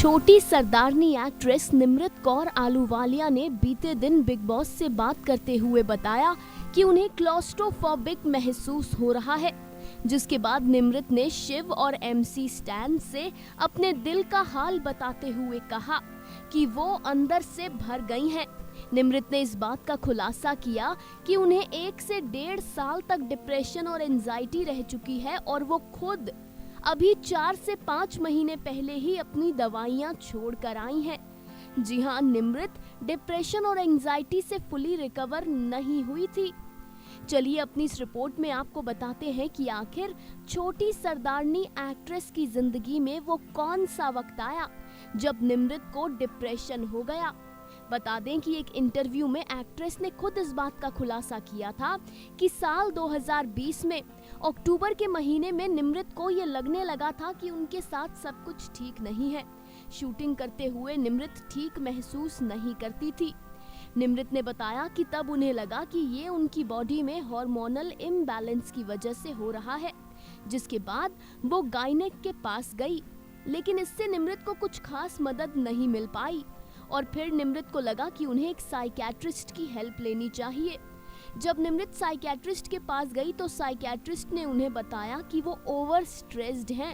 छोटी सरदारनी एक्ट्रेस निमृत कौर आलूवालिया ने बीते दिन बिग बॉस से बात करते हुए बताया कि उन्हें क्लॉस्ट्रोफोबिक महसूस हो रहा है, जिसके बाद निमृत ने शिव और एमसी स्टैन से अपने दिल का हाल बताते हुए कहा कि वो अंदर से भर गई हैं। निमृत ने इस बात का खुलासा किया कि उन्हें 1 से 1.5 साल तक डिप्रेशन और एंजाइटी रह चुकी है और वो खुद अभी 4 से 5 महीने पहले ही अपनी दवाइयां छोड़कर आई हैं। जी हाँ, निमृत डिप्रेशन और एंजाइटी से फुली रिकवर नहीं हुई थी। चलिए अपनी इस रिपोर्ट में आपको बताते हैं कि आखिर छोटी सरदारनी एक्ट्रेस की जिंदगी में वो कौन सा वक्त आया जब निमृत को डिप्रेशन हो गया। बता दें कि एक इंटरव्यू में एक्ट्रेस ने खुद इस बात का खुलासा किया था कि साल 2020 में अक्टूबर के महीने में निमृत को ये लगने लगा था कि उनके साथ सब कुछ ठीक नहीं है। शूटिंग करते हुए निमृत ठीक महसूस नहीं करती थी। निमृत ने बताया कि तब उन्हें लगा कि ये उनकी बॉडी में हार्मोनल इम्बैलेंस की वजह से हो रहा है, जिसके बाद वो गायनेक के पास गई, लेकिन इससे निमृत को कुछ खास मदद नहीं मिल पाई और फिर निमृत को लगा कि उन्हें एक साइकियाट्रिस्ट की हेल्प लेनी चाहिए। जब निमृत साइकियाट्रिस्ट के पास गई तो साइकियाट्रिस्ट ने उन्हें बताया कि वो ओवर स्ट्रेस्ड हैं।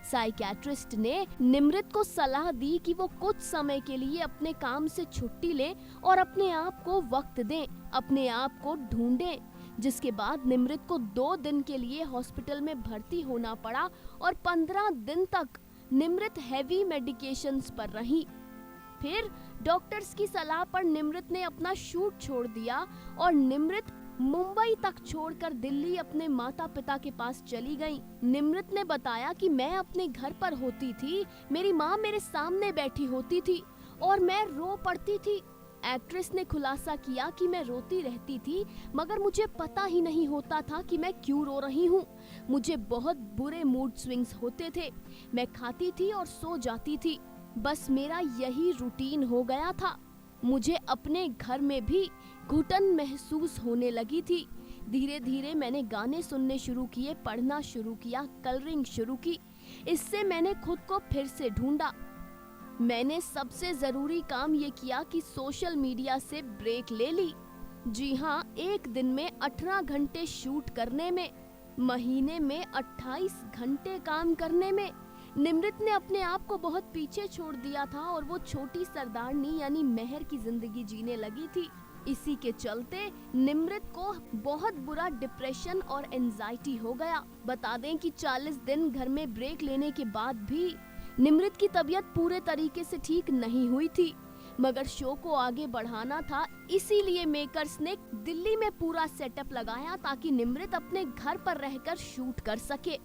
साइकियाट्रिस्ट ने निमृत को सलाह दी कि वो कुछ समय के लिए अपने काम से छुट्टी लें और अपने आप को वक्त दें, अपने आप को ढूंढें, जिसके बाद निमृत को 2 दिन के लिए हॉस्पिटल में भर्ती होना पड़ा और 15 दिन तक निमृत हैवी मेडिकेशंस पर रही। फिर डॉक्टर्स की सलाह पर निमृत ने अपना शूट छोड़ दिया और निमृत मुंबई तक छोड़कर दिल्ली अपने माता पिता के पास चली गई। निमृत ने बताया कि मैं अपने घर पर होती थी, मेरी माँ मेरे सामने बैठी होती थी और मैं रो पड़ती थी। एक्ट्रेस ने खुलासा किया कि मैं रोती रहती थी मगर मुझे पता ही नहीं होता था कि मैं क्यों रो रही हूँ। मुझे बहुत बुरे मूड स्विंग्स होते थे, मैं खाती थी और सो जाती थी, बस मेरा यही रूटीन हो गया था। मुझे अपने घर में भी घुटन महसूस होने लगी थी। धीरे धीरे मैंने गाने सुनने शुरू किए, पढ़ना शुरू किया, कलरिंग शुरू की। इससे मैंने खुद को फिर से ढूंढा। मैंने सबसे जरूरी काम ये किया कि सोशल मीडिया से ब्रेक ले ली। जी हाँ, एक दिन में 18 घंटे शूट करने में, महीने में 28 घंटे काम करने में निमृत ने अपने आप को बहुत पीछे छोड़ दिया था और वो छोटी सरदारनी यानी मेहर की जिंदगी जीने लगी थी। इसी के चलते निमृत को बहुत बुरा डिप्रेशन और एंजाइटी हो गया। बता दें कि 40 दिन घर में ब्रेक लेने के बाद भी निमृत की तबीयत पूरे तरीके से ठीक नहीं हुई थी, मगर शो को आगे बढ़ाना था, इसीलिए मेकर्स ने दिल्ली में पूरा सेटअप लगाया ताकि निमृत अपने घर पर रहकर शूट कर सके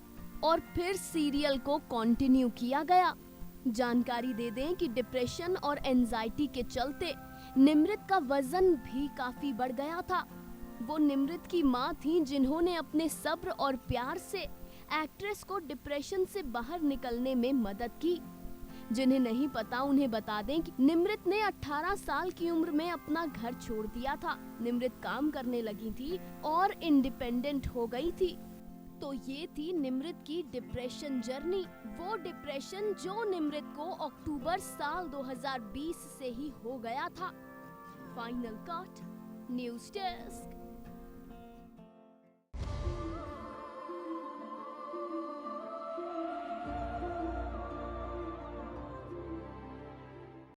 और फिर सीरियल को कंटिन्यू किया गया। जानकारी दे दें कि डिप्रेशन और एंजाइटी के चलते निमृत का वजन भी काफी बढ़ गया था। वो निमृत की मां थीं जिन्होंने अपने सब्र और प्यार से एक्ट्रेस को डिप्रेशन से बाहर निकलने में मदद की। जिन्हें नहीं पता उन्हें बता दें कि निमृत ने 18 साल की उम्र में अपना घर छोड़ दिया था। निमृत काम करने लगी थी और इंडिपेंडेंट हो गई थी। तो ये थी निमृत की डिप्रेशन जर्नी, वो डिप्रेशन जो निमृत को अक्टूबर साल 2020 से ही हो गया था। Final cut, news desk.